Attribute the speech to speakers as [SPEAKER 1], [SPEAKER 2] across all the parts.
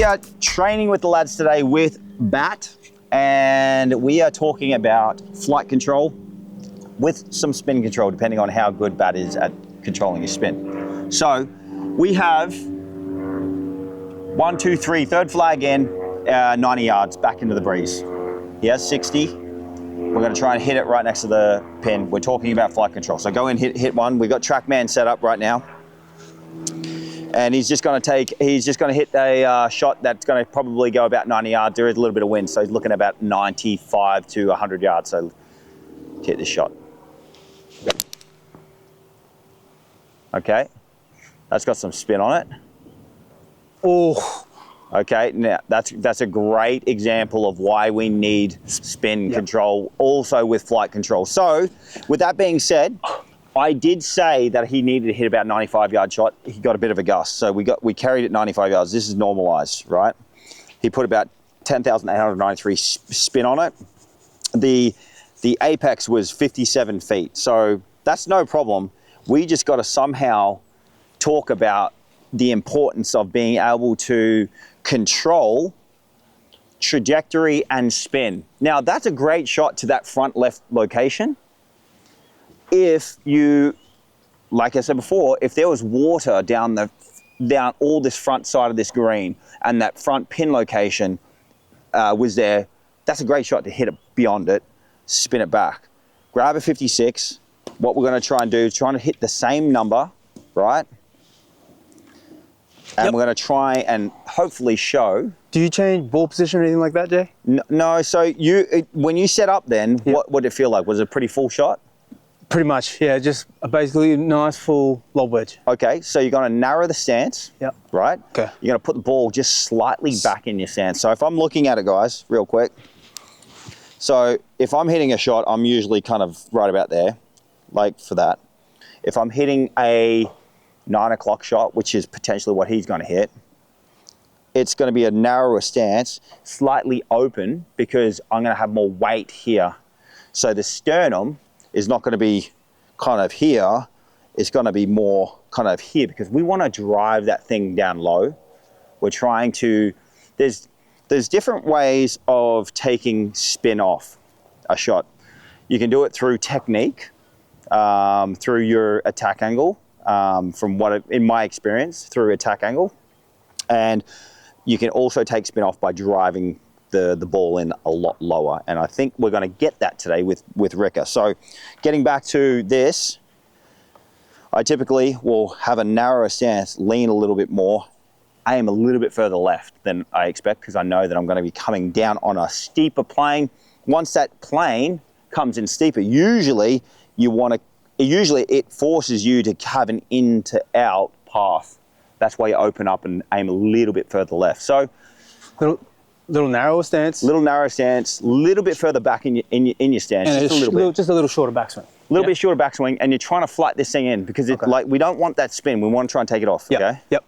[SPEAKER 1] are training with the lads today with BAT, and we are talking about flight control with some spin control, depending on how good BAT is at controlling your spin. So we have 1, 2, 3, third flag in, 90 yards back into the breeze. He has 60. We're going to try and hit it right next to the pin. We're talking about flight control. So go in, hit one. We've got TrackMan set up right now. And he's just going to hit a shot that's going to probably go about 90 yards. There is a little bit of wind, so he's looking at about 95 to 100 yards. So hit this shot. Okay, that's got some spin on it.
[SPEAKER 2] Oh.
[SPEAKER 1] Okay, now that's a great example of why we need spin control also with flight control. So with that being said, I did say that he needed to hit about 95-yard shot. He got a bit of a gust, so we carried it 95 yards. This is normalized, right? He put about 10,893 spin on it. The apex was 57 feet, so that's no problem. We just got to somehow talk about the importance of being able to control trajectory and spin. Now, that's a great shot to that front left location. If you, like I said before, if there was water down all this front side of this green and that front pin location was there, that's a great shot to hit it beyond it, spin it back. Grab a 56. What we're going to try and do is try and hit the same number, right? And we're going to try and hopefully show.
[SPEAKER 2] Do you change ball position or anything like that, Jay?
[SPEAKER 1] No, so when you set up then, what did it feel like? Was it a pretty full shot?
[SPEAKER 2] Pretty much, yeah, just basically a nice full lob wedge.
[SPEAKER 1] Okay, so you're going to narrow the stance, right?
[SPEAKER 2] Okay.
[SPEAKER 1] You're going to put the ball just slightly back in your stance. So if I'm looking at it, guys, real quick. So if I'm hitting a shot, I'm usually kind of right about there, like for that. If I'm hitting a 9 o'clock shot, which is potentially what he's going to hit, it's going to be a narrower stance, slightly open, because I'm going to have more weight here. So the sternum is not going to be kind of here, it's going to be more kind of here, because we want to drive that thing down low. We're trying to, there's different ways of taking spin off a shot. You can do it through technique, through your attack angle, in my experience, through attack angle. And you can also take spin off by driving the ball in a lot lower. And I think we're going to get that today with Ricka. So getting back to this, I typically will have a narrower stance, lean a little bit more, aim a little bit further left than I expect, because I know that I'm going to be coming down on a steeper plane. Once that plane comes in steeper, usually it forces you to have an in to out path. That's why you open up and aim a little bit further left. So
[SPEAKER 2] little narrower stance.
[SPEAKER 1] Little narrow stance, little bit further back in your stance,
[SPEAKER 2] and
[SPEAKER 1] just a little bit.
[SPEAKER 2] Just a little shorter backswing.
[SPEAKER 1] A little bit shorter backswing, and you're trying to flight this thing in, because like we don't want that spin. We want to try and take it off. Okay.
[SPEAKER 2] Yep.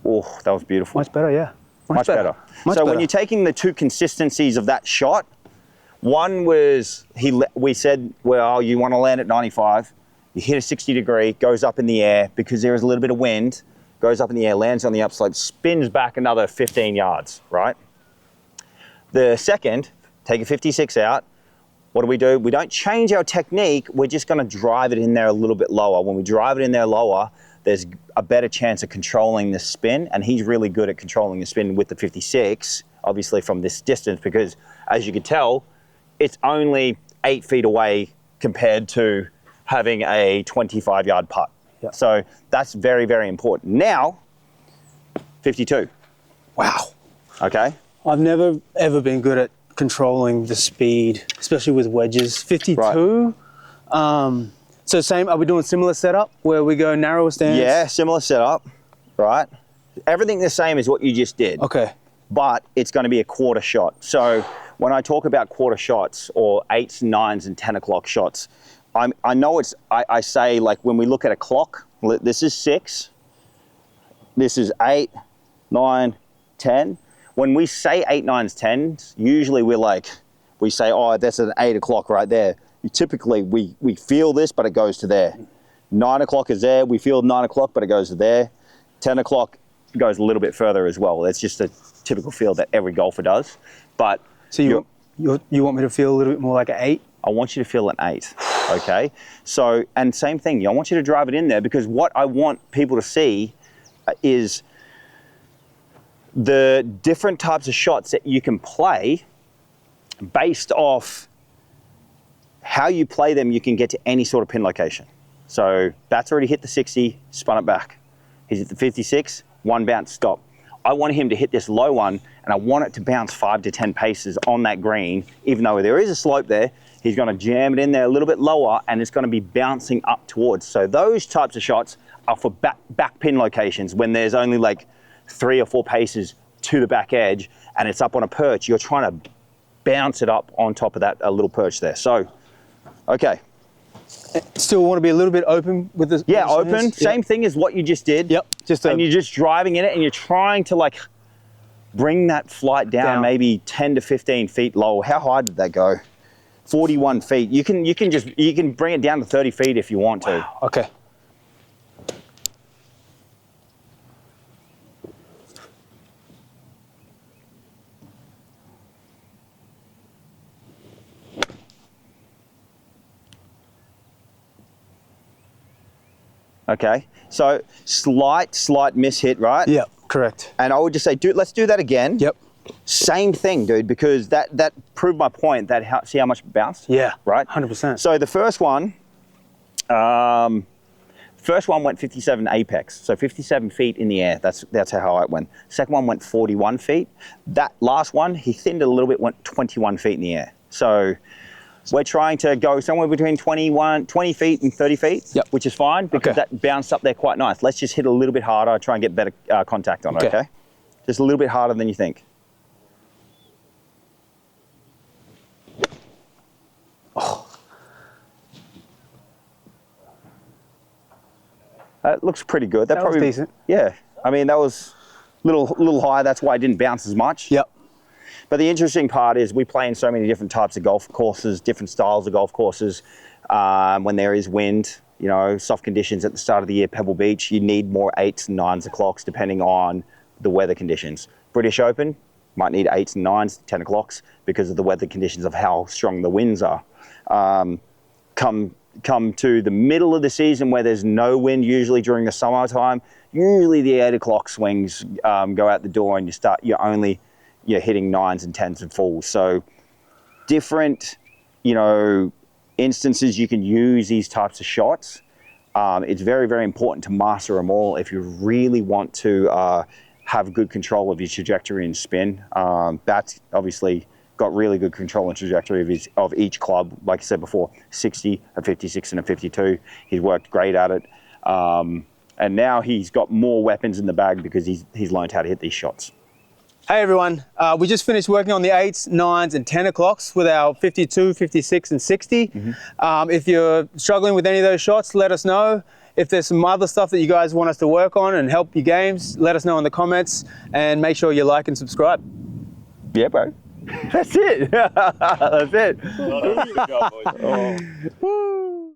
[SPEAKER 1] Oh, that was beautiful.
[SPEAKER 2] Much better, yeah.
[SPEAKER 1] Much better. So when you're taking the two consistencies of that shot, one was, we said, well, you want to land at 95, you hit a 60 degree, goes up in the air because there is a little bit of wind, goes up in the air, lands on the upslope, spins back another 15 yards, right? The second, take a 56 out. What do? We don't change our technique, we're just going to drive it in there a little bit lower. When we drive it in there lower, there's a better chance of controlling the spin, and he's really good at controlling the spin with the 56, obviously from this distance, because as you can tell, it's only 8 feet away compared to having a 25-yard putt.
[SPEAKER 2] Yep.
[SPEAKER 1] So that's very, very important. Now, 52.
[SPEAKER 2] Wow.
[SPEAKER 1] Okay.
[SPEAKER 2] I've never, ever been good at controlling the speed, especially with wedges. 52. Right. So same, are we doing similar setup where we go narrower stance?
[SPEAKER 1] Yeah, similar setup, right? Everything the same as what you just did.
[SPEAKER 2] Okay.
[SPEAKER 1] But it's going to be a quarter shot. So when I talk about quarter shots or 8s, 9s, and 10 o'clock shots, I know I say, like, when we look at a clock, this is 6, this is 8, 9, 10. when we say 8, 9s, 10s, usually we say, oh, that's an 8 o'clock right there. Typically, we feel this, but it goes to there. 9 o'clock is there. We feel 9 o'clock, but it goes to there. 10 o'clock goes a little bit further as well. That's just a typical feel that every golfer does. But
[SPEAKER 2] so you want me to feel a little bit more like an 8?
[SPEAKER 1] I want you to feel an 8. Okay. So, and same thing. I want you to drive it in there, because what I want people to see is the different types of shots that you can play based off how you play them. You can get to any sort of pin location. So that's already hit the 60, spun it back. He's at the 56, one bounce, stop. I want him to hit this low one, and I want it to bounce 5 to 10 paces on that green. Even though there is a slope there, he's going to jam it in there a little bit lower, and it's going to be bouncing up towards. So those types of shots are for back pin locations, when there's only like 3 or 4 paces to the back edge, and it's up on a perch. You're trying to bounce it up on top of that little perch there. So, okay.
[SPEAKER 2] Still want to be a little bit open with this?
[SPEAKER 1] Yeah, open. Same thing as what you just did.
[SPEAKER 2] Yep.
[SPEAKER 1] And you're just driving in it, and you're trying to like bring that flight down maybe 10 to 15 feet low. How high did that go? 41 feet. You can bring it down to 30 feet if you want to.
[SPEAKER 2] Wow. Okay.
[SPEAKER 1] Okay, so slight mishit, right?
[SPEAKER 2] Yeah, correct.
[SPEAKER 1] And I would just say, dude, let's do that again.
[SPEAKER 2] Yep.
[SPEAKER 1] Same thing, dude, because that proved my point. See how much it bounced?
[SPEAKER 2] Yeah,
[SPEAKER 1] right.
[SPEAKER 2] 100%.
[SPEAKER 1] So the first one went 57 apex, so 57 feet in the air. That's how high it went. Second one went 41 feet. That last one, he thinned it a little bit, went 21 feet in the air. So we're trying to go somewhere between 20 feet and 30 feet, which is fine, because that bounced up there quite nice. Let's just hit a little bit harder, try and get better contact on it, okay? Just a little bit harder than you think.
[SPEAKER 2] Oh.
[SPEAKER 1] That looks pretty good.
[SPEAKER 2] That probably was decent.
[SPEAKER 1] Yeah, I mean, that was a little high. That's why it didn't bounce as much.
[SPEAKER 2] Yep.
[SPEAKER 1] But the interesting part is we play in so many different types of golf courses, different styles of golf courses. When there is wind, soft conditions at the start of the year, Pebble Beach, you need more 8s and 9s o'clocks depending on the weather conditions. British Open might need 8s and 9s, 10 o'clocks because of the weather conditions of how strong the winds are. Come to the middle of the season where there's no wind, usually during the summertime, usually the 8 o'clock swings go out the door, and you're hitting 9s and 10s and fulls. So different, instances you can use these types of shots. It's very, very important to master them all if you really want to have good control of your trajectory and spin. That's obviously got really good control and trajectory of each club. Like I said before, 60, a 56 and a 52. He's worked great at it. And now he's got more weapons in the bag because he's learned how to hit these shots.
[SPEAKER 2] Hey everyone, we just finished working on the 8s, 9s and 10 o'clocks with our 52, 56 and 60. If you're struggling with any of those shots, let us know. If there's some other stuff that you guys want us to work on and help your games, let us know in the comments, and make sure you like and subscribe.
[SPEAKER 1] Yeah, bro. That's it. That's it.
[SPEAKER 3] Good job, boys.
[SPEAKER 2] Woo.